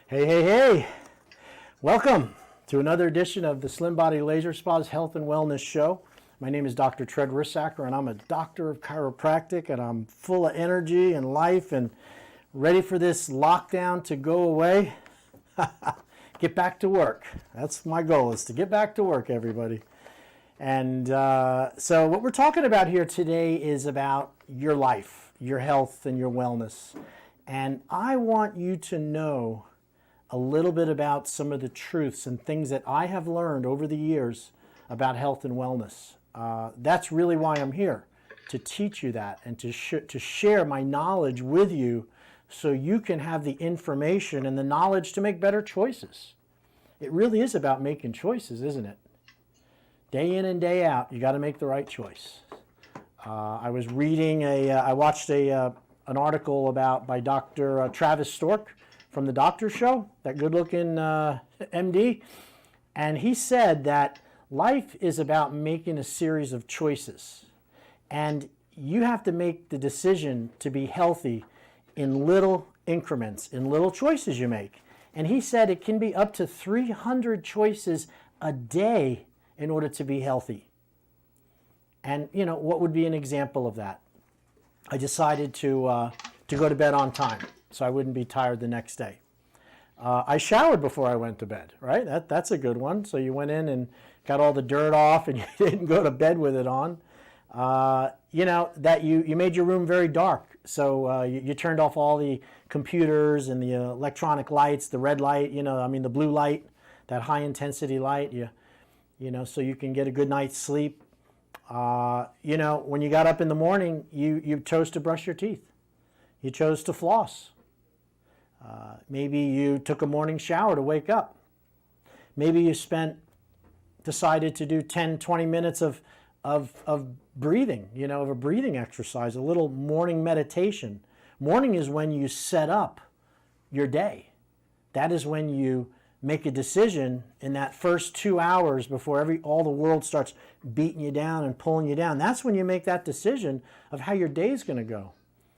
Hey, hey, hey. Welcome to another edition of the Slim Body Laser Spa's Health and Wellness Show. My name is Dr. Tread Rissacker, and I'm a doctor of chiropractic, and I'm full of energy and life and ready for this lockdown to go away. Get back to work. That's my goal, is to get back to work, everybody. And so what we're talking about here today is about your life, your health, and your wellness. And I want you to know a little bit about some of the truths and things that I have learned over the years about health and wellness. That's really why I'm here, to teach you that and to share my knowledge with you so you can have the information and the knowledge to make better choices. It really is about making choices, isn't it? Day in and day out, you got to make the right choice. I was reading I watched an article by Dr. Travis Stork from the Doctor Show, that good-looking MD, and he said that life is about making a series of choices, and you have to make the decision to be healthy in little increments, in little choices you make. And he said it can be up to 300 choices a day in order to be healthy. And you know, what would be an example of that? I decided to go to bed on time so I wouldn't be tired the next day. I showered before I went to bed, right? That's a good one. So you went in and got all the dirt off and you didn't go to bed with it on. You know, that you made your room very dark. So you turned off all the computers and the electronic lights, the red light, the blue light, that high intensity light, you know, so you can get a good night's sleep. You know, when you got up in the morning, you chose to brush your teeth. You chose to floss. Maybe you took a morning shower to wake up. Maybe you decided to do 10, 20 minutes of breathing, of a breathing exercise, a little morning meditation. Morning is when you set up your day. That is when you make a decision in that first 2 hours before all the world starts beating you down and pulling you down. That's when you make that decision of how your day is going to go.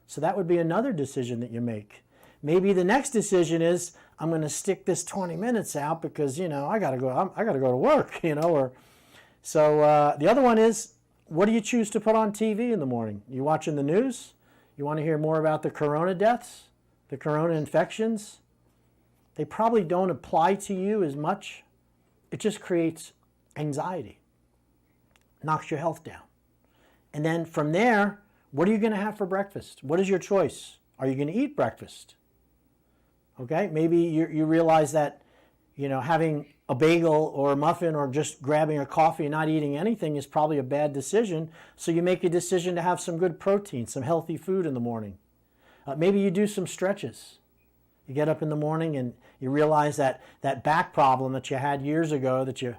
So that would be another decision that you make. Maybe the next decision is, I'm going to stick this 20 minutes out because, I got to go to work, So the other one is, what do you choose to put on TV in the morning? You watching the news? You want to hear more about the corona deaths, the corona infections? They probably don't apply to you as much. It just creates anxiety, knocks your health down. And then from there, what are you going to have for breakfast? What is your choice? Are you going to eat breakfast? Okay, maybe you realize that, having a bagel or a muffin or just grabbing a coffee and not eating anything is probably a bad decision. So you make a decision to have some good protein, some healthy food in the morning. Maybe you do some stretches. You get up in the morning and you realize that back problem that you had years ago that you've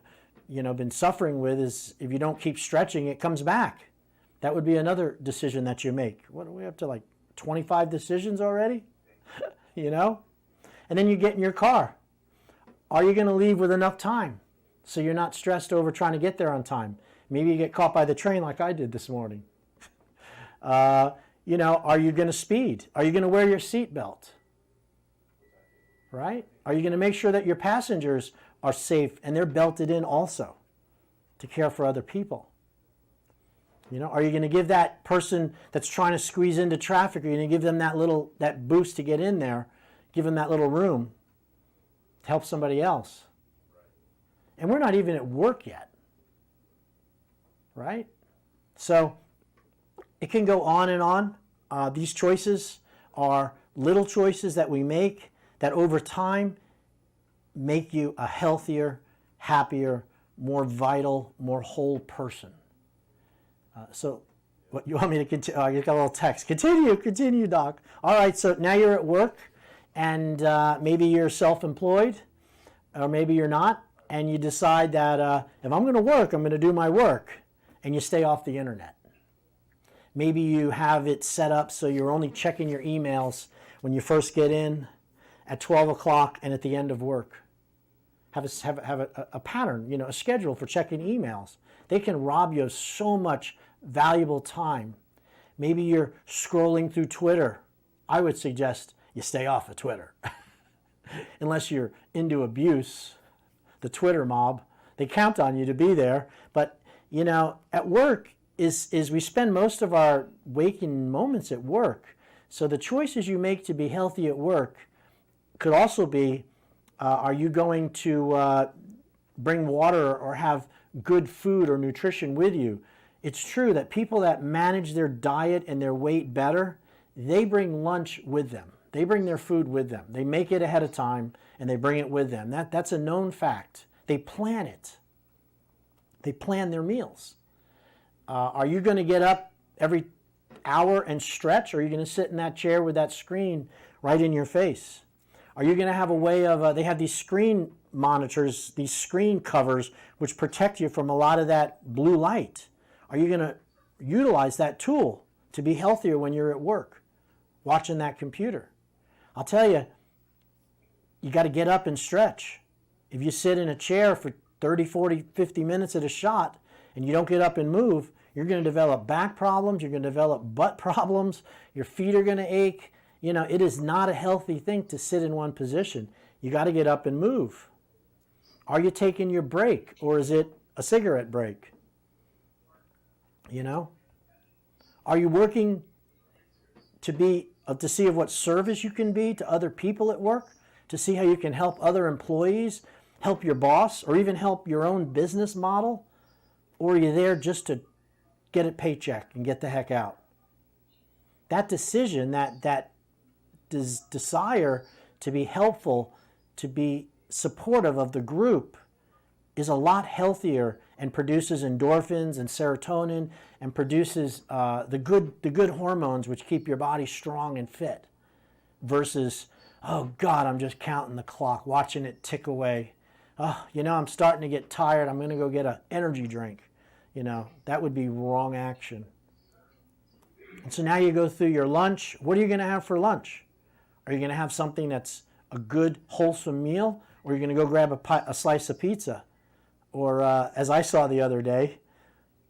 been suffering with is, if you don't keep stretching, it comes back. That would be another decision that you make. What are we up to, like 25 decisions already? And then you get in your car. Are you going to leave with enough time so you're not stressed over trying to get there on time? Maybe you get caught by the train like I did this morning. Are you going to speed? Are you going to wear your seatbelt? Right? Are you going to make sure that your passengers are safe and they're belted in also to care for other people? Are you going to give that person that's trying to squeeze into traffic, are you going to give them that boost to get in there, give them that little room to help somebody else? And we're not even at work yet, right? So it can go on and on. These choices are little choices that we make that over time make you a healthier, happier, more vital, more whole person. So what you want me to continue? I got a little text. Continue, doc. All right, so now you're at work and maybe you're self-employed or maybe you're not, and you decide that if I'm going to work, I'm going to do my work, and you stay off the internet. Maybe you have it set up so you're only checking your emails when you first get in at 12 o'clock and at the end of work. Have a pattern, a schedule for checking emails. They can rob you of so much valuable time. Maybe you're scrolling through Twitter. I would suggest you stay off of Twitter. unless you're into abuse, the Twitter mob. They count on you to be there. But, you know, at work is we spend most of our waking moments at work. So the choices you make to be healthy at work could also be, are you going to bring water or have good food or nutrition with you? It's true that people that manage their diet and their weight better, they bring lunch with them. They bring their food with them. They make it ahead of time and they bring it with them. That's a known fact. They plan it. They plan their meals. Are you going to get up every hour and stretch, or are you going to sit in that chair with that screen right in your face? Are you going to have a way of, they have these screen monitors, these screen covers, which protect you from a lot of that blue light. Are you going to utilize that tool to be healthier when you're at work, watching that computer? I'll tell you, you got to get up and stretch. If you sit in a chair for 30, 40, 50 minutes at a shot and you don't get up and move, you're going to develop back problems, you're going to develop butt problems, your feet are going to ache. You know, it is not a healthy thing to sit in one position. You got to get up and move. Are you taking your break, or is it a cigarette break? You know? Are you working to see of what service you can be to other people at work, to see how you can help other employees, help your boss, or even help your own business model? Or are you there just to get a paycheck and get the heck out? That decision, that desire to be helpful, to be supportive of the group, is a lot healthier and produces endorphins and serotonin and produces the good hormones which keep your body strong and fit, versus, oh God, I'm just counting the clock, watching it tick away. Oh, you know, I'm starting to get tired. I'm going to go get an energy drink. You know, that would be wrong action. And so now you go through your lunch. What are you going to have for lunch? Are you going to have something that's a good, wholesome meal? Or are you going to go grab a slice of pizza? Or as I saw the other day,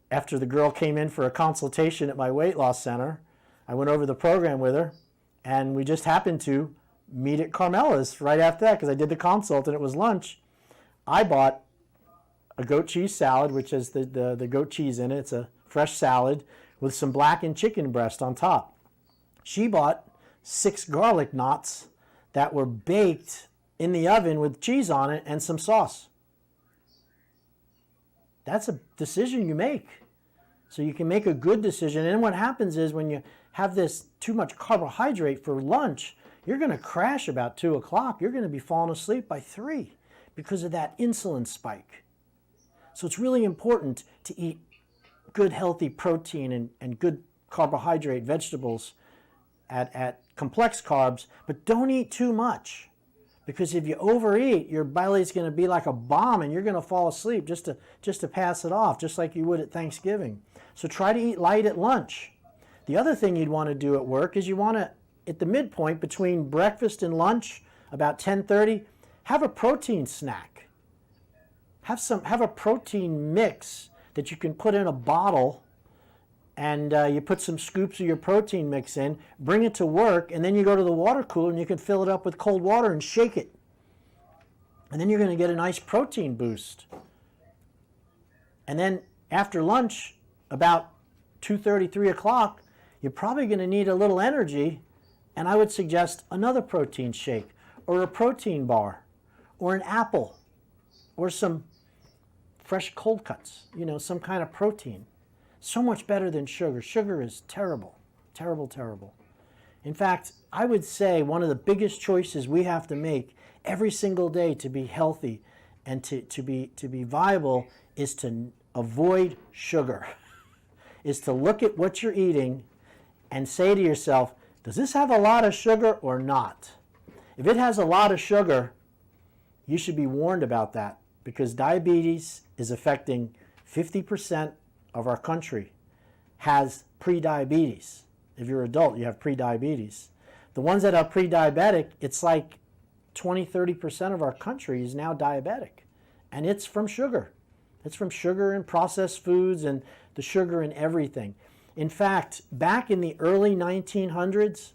after the girl came in for a consultation at my weight loss center, I went over the program with her, and we just happened to meet at Carmela's right after that because I did the consult and it was lunch. I bought a goat cheese salad, which has the goat cheese in it. It's a fresh salad with some blackened chicken breast on top. She bought 6 garlic knots that were baked in the oven with cheese on it and some sauce. That's a decision you make. So you can make a good decision. And what happens is when you have this too much carbohydrate for lunch, you're going to crash about 2 o'clock. You're going to be falling asleep by 3 because of that insulin spike. So it's really important to eat good, healthy protein and good carbohydrate vegetables at complex carbs, but don't eat too much. Because if you overeat, your belly's going to be like a bomb and you're going to fall asleep just to pass it off, just like you would at Thanksgiving. So try to eat light at lunch. The other thing you'd want to do at work is you want to, at the midpoint between breakfast and lunch, about 10:30, have a protein snack. Have a protein mix that you can put in a bottle, and you put some scoops of your protein mix in, bring it to work, and then you go to the water cooler and you can fill it up with cold water and shake it. And then you're going to get a nice protein boost. And then after lunch, about 2:30, 3 o'clock, you're probably going to need a little energy, and I would suggest another protein shake, or a protein bar, or an apple, or some fresh cold cuts, you know, some kind of protein. So much better than sugar. Sugar is terrible, terrible, terrible. In fact, I would say one of the biggest choices we have to make every single day to be healthy and to be viable is to avoid sugar. Is to look at what you're eating and say to yourself, does this have a lot of sugar or not? If it has a lot of sugar, you should be warned about that, because diabetes is affecting 50% of our country has pre-diabetes. If you're an adult, you have pre-diabetes. The ones that are pre-diabetic, it's like 20-30% of our country is now diabetic. And it's from sugar. It's from sugar and processed foods and the sugar in everything. In fact, back in the early 1900s,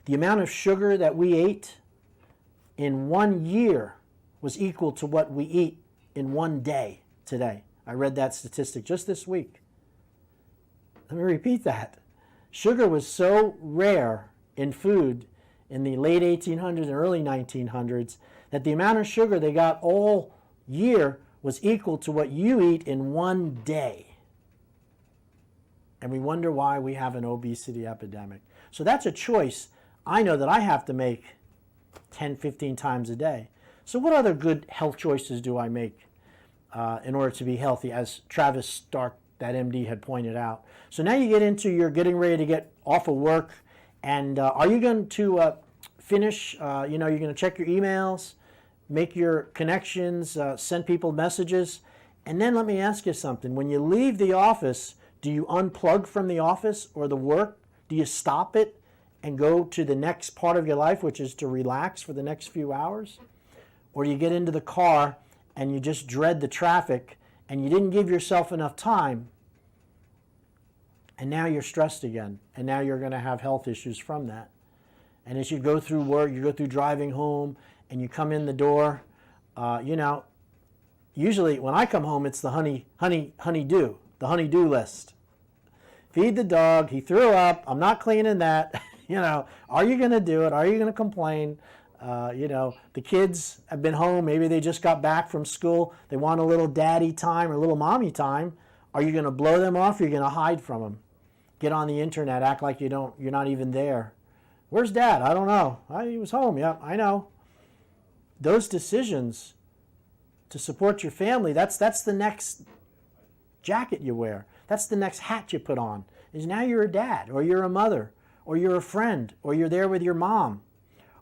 the amount of sugar that we ate in 1 year was equal to what we eat in 1 day today. I read that statistic just this week. Let me repeat that. Sugar was so rare in food in the late 1800s and early 1900s that the amount of sugar they got all year was equal to what you eat in 1 day. And we wonder why we have an obesity epidemic. So that's a choice I know that I have to make 10, 15 times a day. So what other good health choices do I make in order to be healthy, as Travis Stark, that MD, had pointed out? So now you get into you're getting ready to get off of work, and are you going to finish, you're going to check your emails, make your connections, send people messages, and then let me ask you something. When you leave the office, do you unplug from the office or the work? Do you stop it and go to the next part of your life, which is to relax for the next few hours? Or do you get into the car and you just dread the traffic and you didn't give yourself enough time, and now you're stressed again, and now you're going to have health issues from that? And as you go through work, you go through driving home, and you come in the door, usually when I come home, it's the honey-do list. Feed the dog, he threw up, I'm not cleaning that. Are you going to do it? Are you going to complain? The kids have been home, maybe they just got back from school, they want a little daddy time or a little mommy time. Are you going to blow them off, or are you going to hide from them? Get on the internet, act like you're not even there. Where's Dad? I don't know. He was home. Yeah, I know. Those decisions to support your family, that's the next jacket you wear. That's the next hat you put on. Is now you're a dad, or you're a mother, or you're a friend, or you're there with your mom.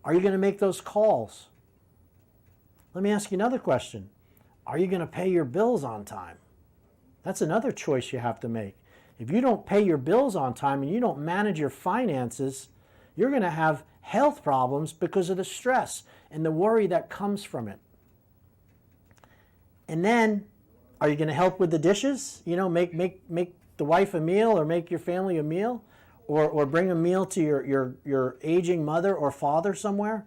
Are you going to make those calls? Let me ask you another question. Are you going to pay your bills on time? That's another choice you have to make. If you don't pay your bills on time and you don't manage your finances, you're going to have health problems because of the stress and the worry that comes from it. And then, are you going to help with the dishes? Make the wife a meal, or make your family a meal, or bring a meal to your aging mother or father somewhere?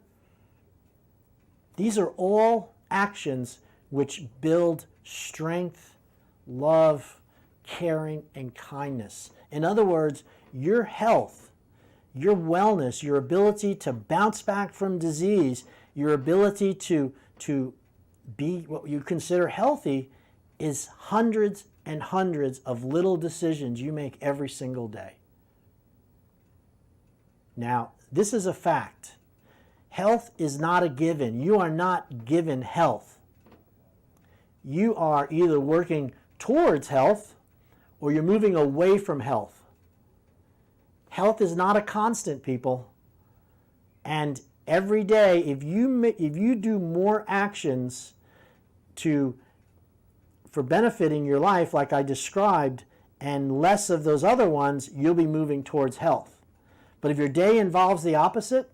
These are all actions which build strength, love, caring, and kindness. In other words, your health, your wellness, your ability to bounce back from disease, your ability to be what you consider healthy, is hundreds and hundreds of little decisions you make every single day. Now, this is a fact. Health is not a given. You are not given health. You are either working towards health or you're moving away from health. Health is not a constant, people. And every day, if you do more actions for benefiting your life, like I described, and less of those other ones, you'll be moving towards health. But if your day involves the opposite,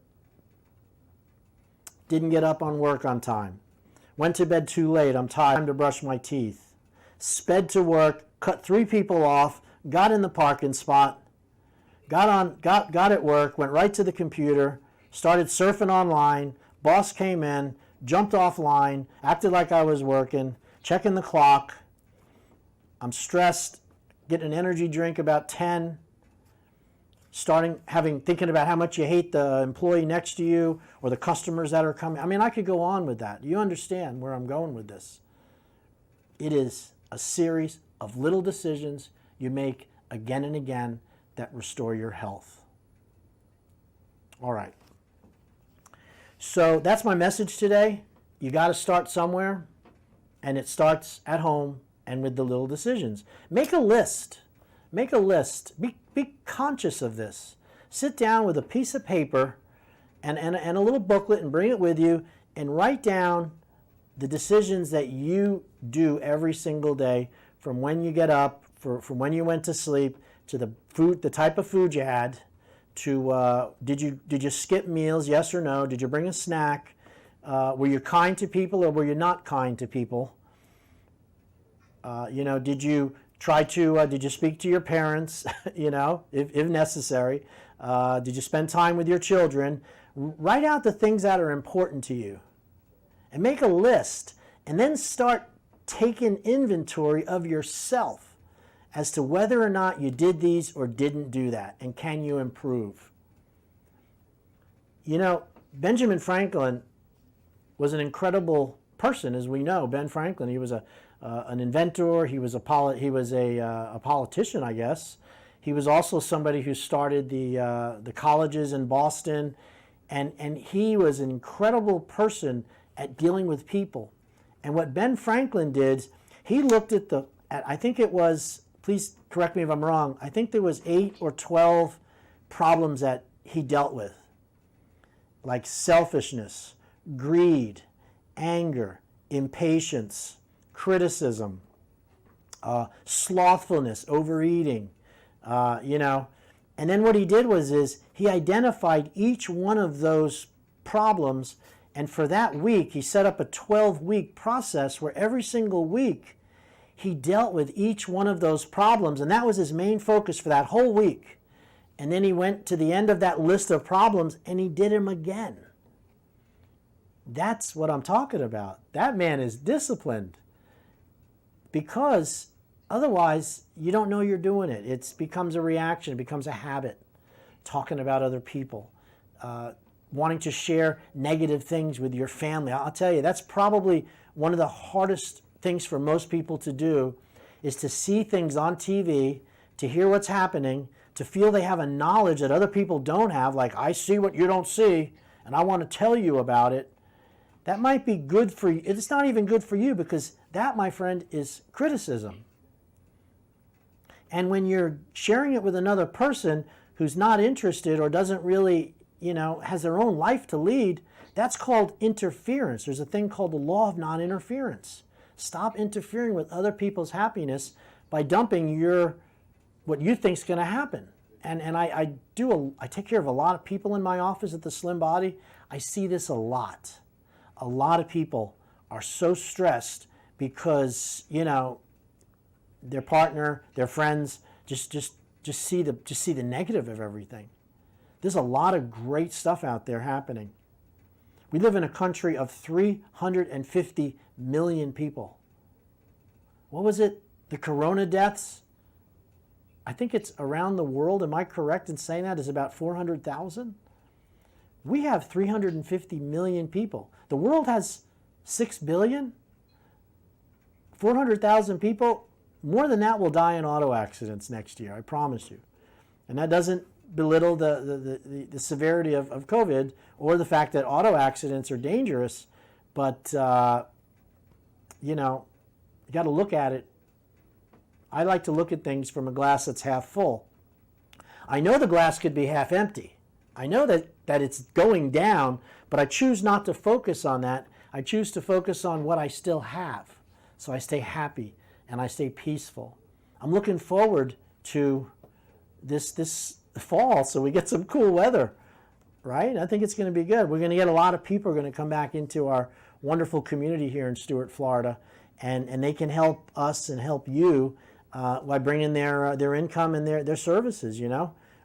didn't get up on work on time, went to bed too late, I'm tired, time to brush my teeth, sped to work, cut 3 people off, got in the parking spot, got at work, went right to the computer, started surfing online, boss came in, jumped offline, acted like I was working, checking the clock, I'm stressed, getting an energy drink about 10, thinking about how much you hate the employee next to you or the customers that are coming. I mean, I could go on with that. You understand where I'm going with this. It is a series of little decisions you make again and again that restore your health. All right. So that's my message today. You got to start somewhere, and it starts at home and with the little decisions. Make a list. Make a list. Be conscious of this. Sit down with a piece of paper and a little booklet and bring it with you and write down the decisions that you do every single day, from when you get up, from when you went to sleep, to the food, the type of food you had, to did you skip meals, yes or no? Did you bring a snack? Were you kind to people or were you not kind to people? Did you did you speak to your parents, if necessary? Did you spend time with your children? Write out the things that are important to you and make a list, and then start taking inventory of yourself as to whether or not you did these or didn't do that, and can you improve. You know, Benjamin Franklin was an incredible person, as we know. Ben Franklin, he was an inventor. He was a politician, I guess. He was also somebody who started the colleges in Boston, and he was an incredible person at dealing with people. And what Ben Franklin did, he looked at I think it was, please correct me if I'm wrong, I think there was 8 or 12 problems that he dealt with, like selfishness, greed, anger, impatience, criticism, slothfulness, overeating, And then what he did was he identified each one of those problems, and for that week he set up a 12-week process where every single week he dealt with each one of those problems, and that was his main focus for that whole week. And then he went to the end of that list of problems and he did them again. That's what I'm talking about. That man is disciplined, because otherwise you don't know you're doing it. It becomes a reaction, it becomes a habit, talking about other people, wanting to share negative things with your family. I'll tell you, that's probably one of the hardest things for most people to do, is to see things on TV, to hear what's happening, to feel they have a knowledge that other people don't have, like, I see what you don't see, and I want to tell you about it. That might be good for you. It's not even good for you, because that, my friend, is criticism. And when you're sharing it with another person who's not interested or doesn't really, has their own life to lead, that's called interference. There's a thing called the law of non-interference. Stop interfering with other people's happiness by dumping what you think's going to happen. And I take care of a lot of people in my office at the Slim Body. I see this a lot. A lot of people are so stressed because, their partner, their friends just see the negative of everything. There's a lot of great stuff out there happening. We live in a country of 350 million people. What was it? The corona deaths? I think it's around the world, am I correct in saying that, is about 400,000? We have 350 million people. The world has 6 billion. 400,000 people, more than that will die in auto accidents next year, I promise you. And that doesn't belittle the severity of COVID or the fact that auto accidents are dangerous, but you got to look at it. I like to look at things from a glass that's half full. I know the glass could be half empty. I know that it's going down, but I choose not to focus on that. I choose to focus on what I still have. So I stay happy and I stay peaceful. I'm looking forward to this fall so we get some cool weather, right? I think it's going to be good. We're going to get a lot of people going to come back into our wonderful community here in Stuart, Florida, and they can help us and help you by bringing their income and their services,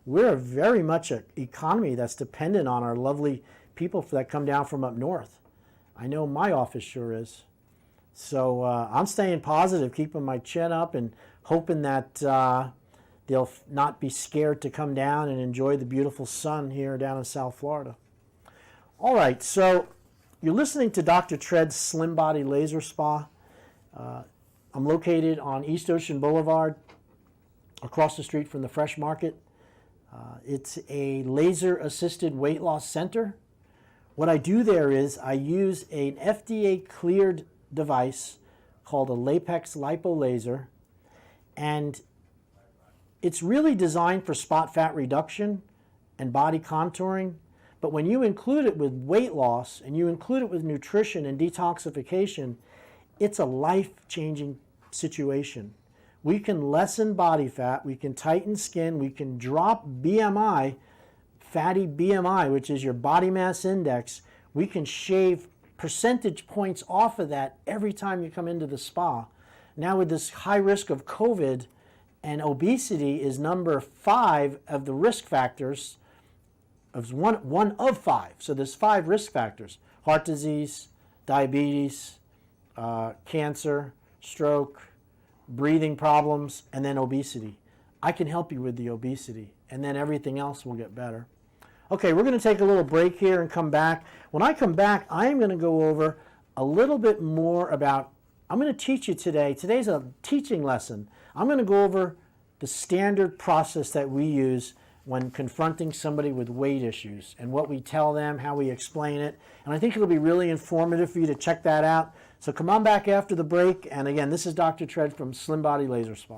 We're very much an economy that's dependent on our lovely people that come down from up north. I know my office sure is. So I'm staying positive, keeping my chin up and hoping that they'll not be scared to come down and enjoy the beautiful sun here down in South Florida. All right, so you're listening to Dr. Tread's Slim Body Laser Spa. I'm located on East Ocean Boulevard, across the street from the Fresh Market. It's a laser-assisted weight loss center. What I do there is I use an FDA-cleared device called a Lapex Lipo Laser, and it's really designed for spot fat reduction and body contouring. But when you include it with weight loss and you include it with nutrition and detoxification, it's a life-changing situation. We can lessen body fat, we can tighten skin, we can drop BMI, fatty BMI, which is your body mass index. We can shave percentage points off of that every time you come into the spa. Now with this high risk of COVID, and obesity is number 5 of the risk factors one of five. So there's 5 risk factors: heart disease, diabetes, cancer, stroke, breathing problems, and then obesity. I can help you with the obesity, and then everything else will get better. Okay, we're going to take a little break here and come back. When I come back, I am going to go over a little bit more about, I'm going to teach you today. Today's a teaching lesson. I'm going to go over the standard process that we use when confronting somebody with weight issues and what we tell them, how we explain it. And I think it'll be really informative for you to check that out. So come on back after the break. And again, this is Dr. Tread from Slim Body Laser Spa.